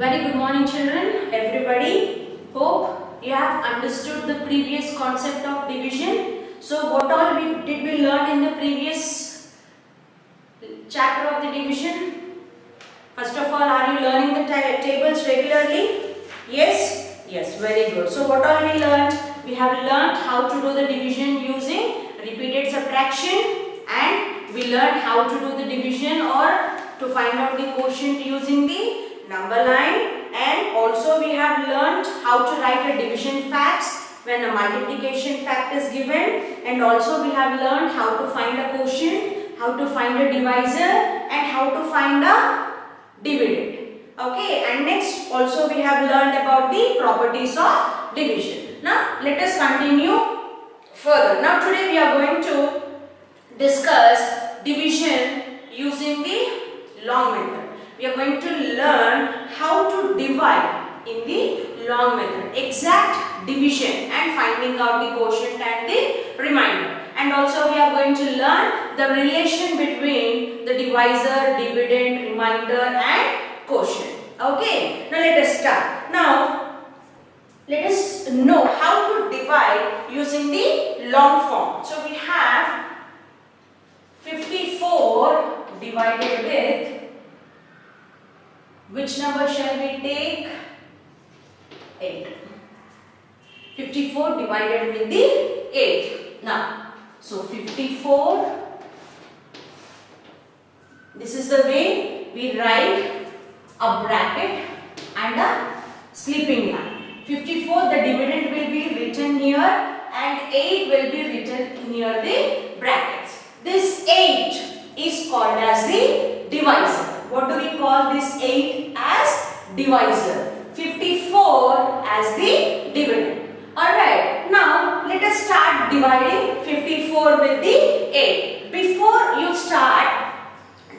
Very good morning children, everybody. Hope you have understood the previous concept of division. So what all did we learn in the previous chapter of the division? First of all, are you learning the tables regularly? Yes? Yes, very good. So what all we learned? We have learned how to do the division using repeated subtraction, and we learned how to do the division or to find out the quotient using the number line, and also we have learnt how to write a division facts when a multiplication fact is given, and also we have learned how to find a quotient, how to find a divisor, and how to find a dividend. Okay, and next also we have learned about the properties of division. Now let us continue further. Now today we are going to discuss division using the long method. We are going to learn how to divide in the long method, exact division and finding out the quotient and the remainder. And also we are going to learn the relation between the divisor, dividend, remainder and quotient. Okay, now let us start. Now let us know how to divide using the long form. So we have 54 divided with, which number shall we take? 8. 54 divided with the 8. Now, so 54, this is the way we write a bracket and a sleeping line. 54, the dividend will be written here and 8 will be written near the brackets. This 8 is called as the divisor. What do we call this 8 as? Divisor. 54 as the dividend. Alright, now let us start dividing 54 with the 8. Before you start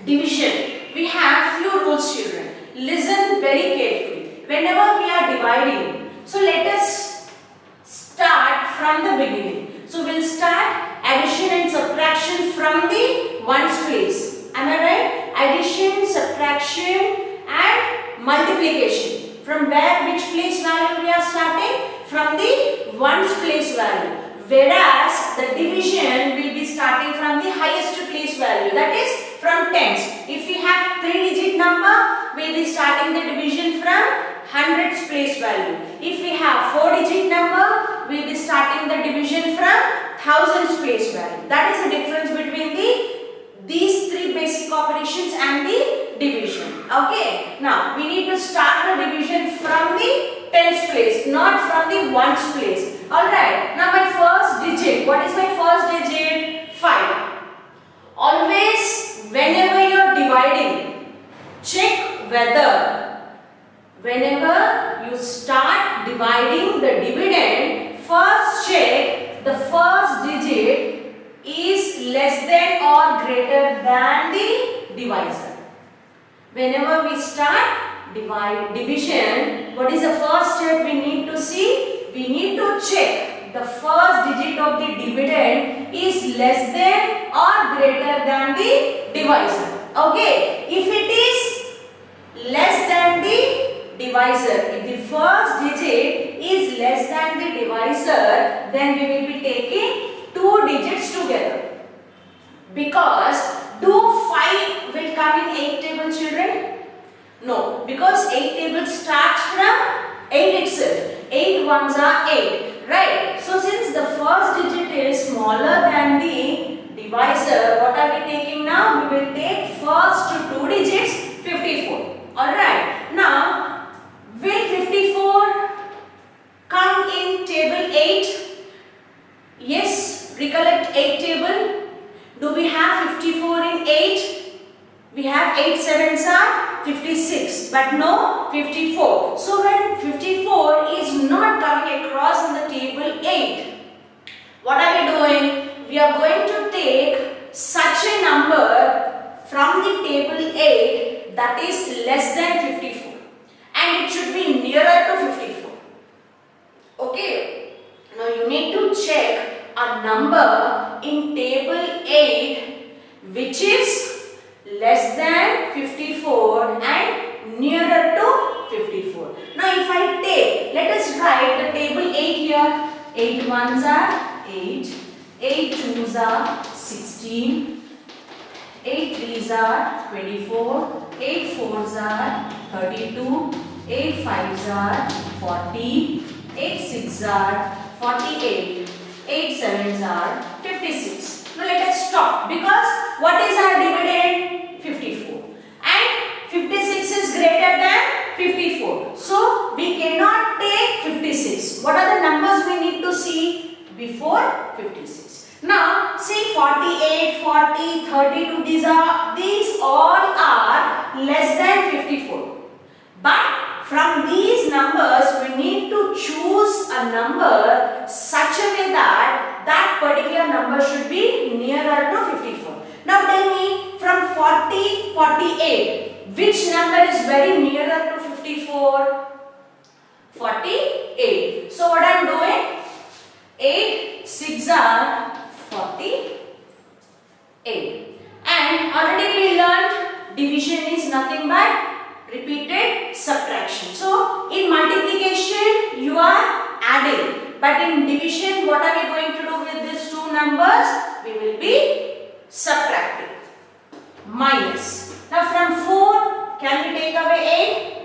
division, we have few rules, children. Listen very carefully. Whenever we are dividing, so let us start from the beginning. So we will start addition and subtraction from the ones place. Am I right? Addition, subtraction and multiplication. From where, which place value we are starting? From the ones place value. Whereas the division will be starting from the highest place value, that is from tens. If we have 3-digit number, we will be starting the division from hundreds place value. If we have 4-digit number, we will be starting the division from thousands place value. That is the difference between these three basic operations and the division. Okay, now we need to start the division from the tens place, not from the ones place. Alright, now my first digit, what is my first digit? 5. Always whenever you are dividing, check whether whenever you start dividing the dividend, first check the first digit is less than or greater than the divisor. Whenever we start division, what is the first step we need to see? We need to check the first digit of the dividend is less than or greater than the divisor. Okay, if it is less than the divisor, if the first digit is less than the divisor, then we will be taking 2 digits together, because do 5 will come in 8 table, children? No, because 8 table starts from 8 itself. 8 ones are 8, right? So since the first digit is smaller than the divisor, what are we taking now? We will take first 2 digits, 54. Alright, now will 54 come in table 8? Yes. Recollect 8 table. Do we have 54 in 8? We have 8 sevens are 56, but no 54. So when 54 is not coming across in the table 8, what are we doing? We are going to take such a number from the table 8 that is less than 54, and it should be nearer to 54. Okay. Now you need to check a number in table 8 which is less than 54 and nearer to 54. I take, let us write the table 8 here. 8 ones are 8, 8 twos are 16, 8 threes are 24, 8 fours are 32, 8 fives are 40, 8 sixes are 48, 8 sevens are 56. Now let us stop, because what is our dividend? 54. And 56 is greater than 54. So we cannot take 56. What are the numbers we need to see before 56? Now see 48, 40, 32, these all are less than 54. But from these numbers we need to choose a number such a way that that particular number should be nearer to 54. Now tell me, from 40, 48, which number is very nearer to 54? 48. So what I am doing? 8 6 are 48. And already we learned division is nothing but repeated subtraction. So in multiplication you are adding, but in division what are we going to do with these two numbers? We will be subtracting. Minus. Now from 4 can we take away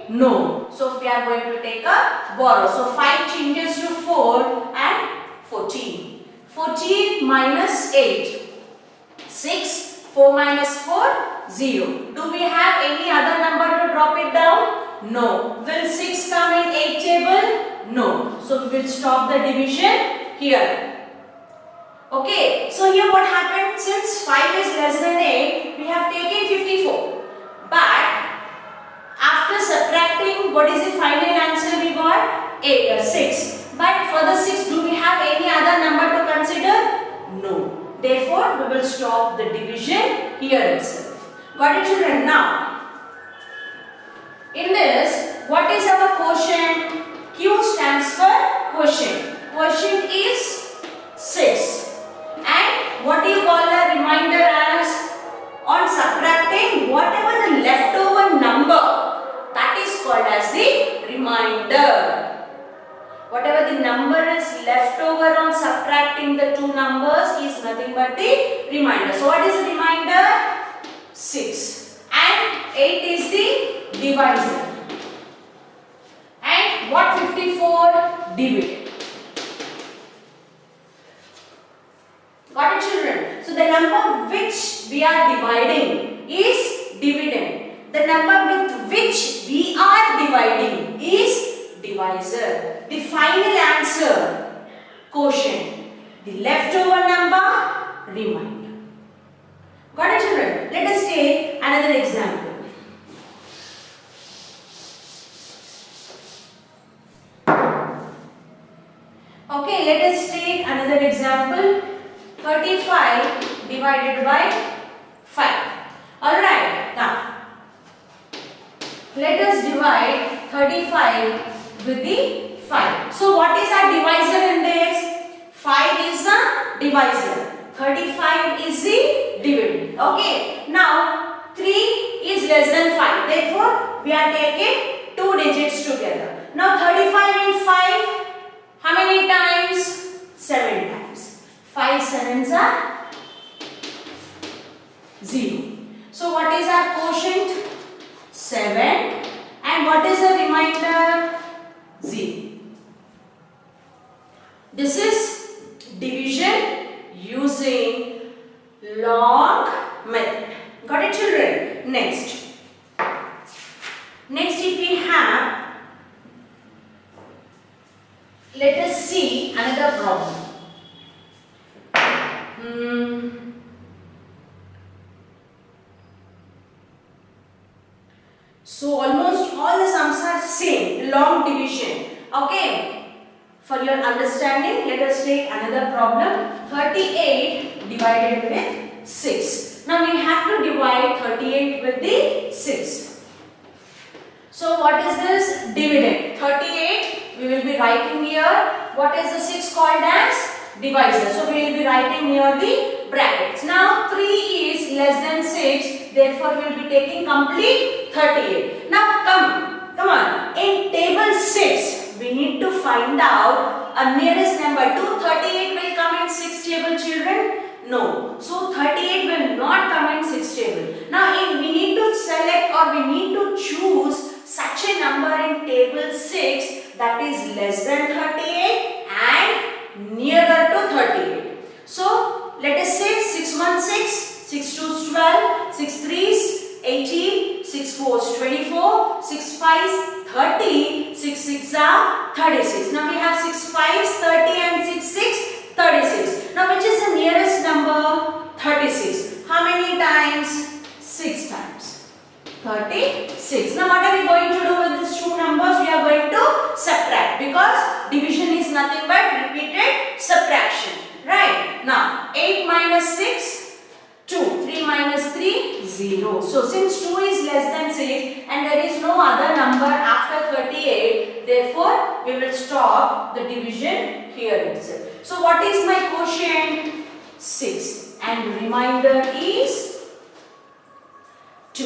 8? No. So we are going to take a borrow. So 5 changes to 4 and 14. 14 minus 8. 6. 4 minus 4, 0. Do we have any other number to drop it down? No. Will 6 come in 8 table? No. So we will stop the division here. Okay. So here what happened? Since 5 is less than 8, we have taken 54. But after subtracting, what is the final answer we got? 6. But for the 6, do we have any other number to consider? No. Therefore, we will stop the division here itself. Got it, children? Now, in this, what is our quotient? Q stands for quotient. Quotient is 6. And what do you call a reminder as? On subtracting, whatever the leftover number, that is called as the reminder. Whatever the number is left over on subtracting the two numbers is nothing but the reminder. So what is the reminder? 6. And 8 is the divisor. And what 54? Dividend. Got it, children? So the number which we are dividing is dividend. The number with which we are dividing is divisor. The final answer, quotient. The leftover number, reminder. Got it, children? Let us take another example. Okay, let us take another example. 35 divided by 5. Alright, now let us divide 35 with the 5. So what is our divisor in this? 5 is the divisor. 35 is the dividend. Okay. Now 3 is less than 5. Therefore, we are taking 2 digits together. Now 35 in 5. How many times? 7 times. 5 sevens are 0. So what is our quotient? 7. And what is the remainder? 0. This is division using log method. Got it, children? Next. Next, if we have, let us see another problem. So almost all the sums are same, long division. Okay. For your understanding, let us take another problem. 38 divided with 6. Now we have to divide 38 with the 6. So what is this? Dividend. 38 we will be writing here. What is the 6 called as? Divisor. So we will be writing near the brackets. Now 3 is less than 6. Therefore we will be taking complete 38. Now come. Come on. In table 6, we need to find out a nearest number. 238 will come in 6 table, children? No. So 38 will not come in 6 table. Now we need to select or we need to choose such a number in table 6 that is less than 38 and nearer to 38. So let us say 6 1 6, 6 2 12, 6 3 18, 6 4 24, 6 5 30, 6 6 are 36. Now we have 6 5 30 and 6 6 36. Now which is the nearest number? 36. How many times? 6 times. 36. Now what are we going to do with these two numbers? We are going to subtract because division is nothing but repeated subtraction. Right? Now 8 minus 6. 2. 3 minus 3, 0. So since 2 is less than 6 and there is no other number after 38, therefore we will stop the division here itself. So what is my quotient? 6 and remainder is 2.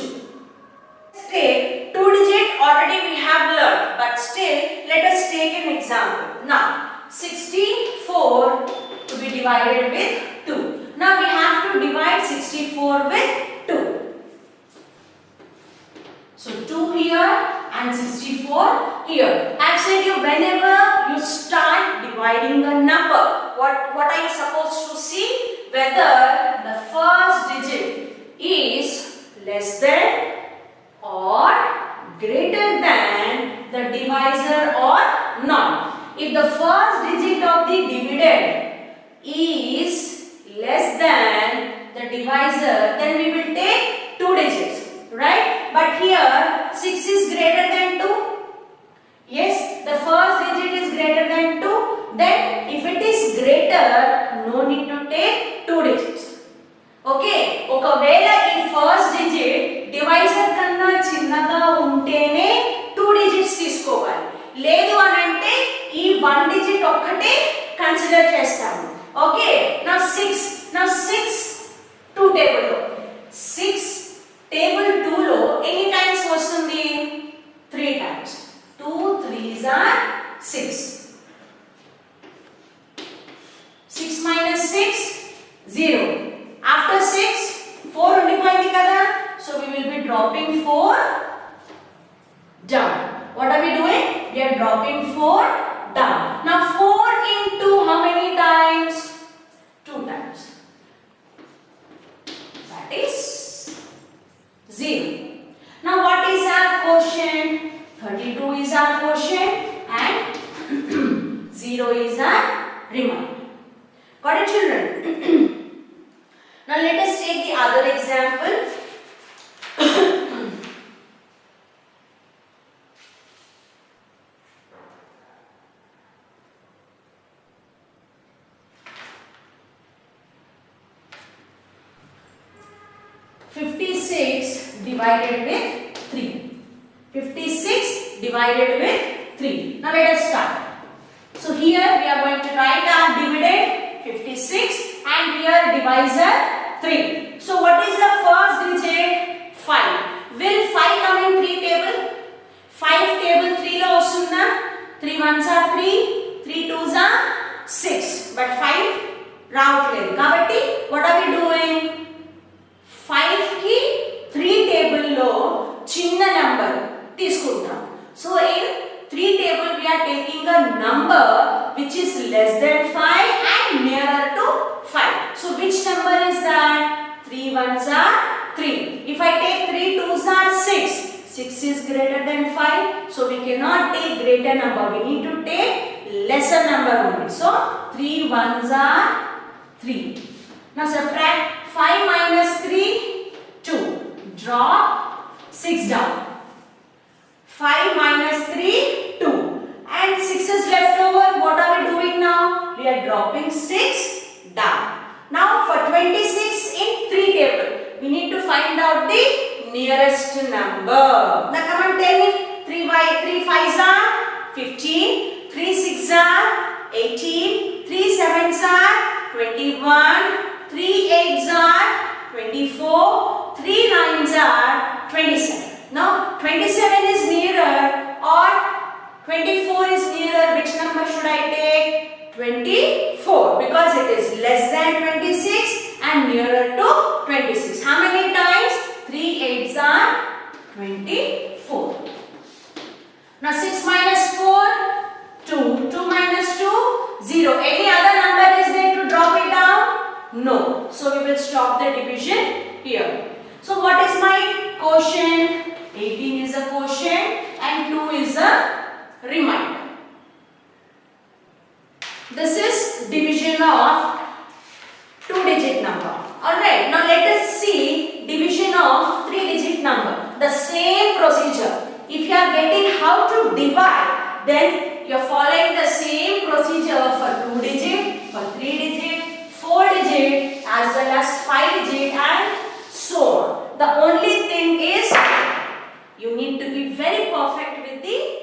Let's take 2 digit, already we have learned, but still let us take an example. Now 64 to be divided with 2. Now we have to divide 64 with 2. So 2 here and 64 here. I have said you whenever you start dividing a number, what are you supposed to see? Whether the first digit is less than or greater than the divisor or not. If the first digit of the dividend is less than the divisor, then we will take 2 digits, right? But here 6 is greater than 2. Yes, the first digit is greater than 2. Then if it is greater, no need to take 2 digits. Okay, ఒకవేళ ఈ first digit divisor కన్నా చిన్నగా ఉంటేనే 2 digits తీసుకోవాలి. లేదు అనంటే ఈ 1 digit ఒక్కటే కన్సిడర్ చేస్తాము. Okay, now 6 2 table lo 6 table 2 lo any times vastundi 3 times. 2 3s are 6. 6 minus 6 0. After 6 4 undipoyindi kada, so we will be dropping 4 down. What are we doing? We are dropping 4 down. Now 4 into how many times? 2 times. That is 0. Now what is our quotient? 32 is our quotient and 0 is our remainder. Got it, children? Now let us take the other example. 56 divided with 3. 56 divided with 3. Now let us start. So here we are going to write our dividend 56 and here divisor 3. So what is the first digit? 5. Will 5 come in 3 table? 5 table 3 lo ostunda. 3 1s are 3, 3 2s are 6. But 5 రావట్లేదు కాబట్టి what are we doing? 5 కి 3 table లో చిన్న number తీసుకుంటాం. So in 3 table we are taking a number which is less than 5 and nearer to 5. So which number is that? 3 1s are 3. If I take 3 2s are 6. 6 is greater than 5. So we cannot take greater number. We need to take lesser number only. So 3 1s are 3. Now subtract 5 minus 3, 2. Drop 6 down. 5 minus 3, 2. And 6 is left over. What are we doing now? We are dropping 6 down. Now for 26 in 3 table, we need to find out the nearest number. Now come on, tell me. 3 5s are 15. 3 6s are 18. 3 7s are 21. 3 8s are 24. 3 9s are 27. Now 27 is nearer 24 is nearer. Which number should I take? 24, because it is less than 26 and nearer to 26. How many times? 3 8s are 24. Now 6 minus 4, 2. 2 minus 2, 0. Any other number is there to drop it down? No. So we will stop the division here. So what is my quotient? 18 is a quotient and 2 is a remainder. This is division of 2-digit number. Alright, now let us see division of 3-digit number. The same procedure. If you are getting how to divide, then you are following the same procedure for 2-digit, for 3-digit, 4-digit, as well as 5-digit and so on. The only thing is you need to be very perfect with the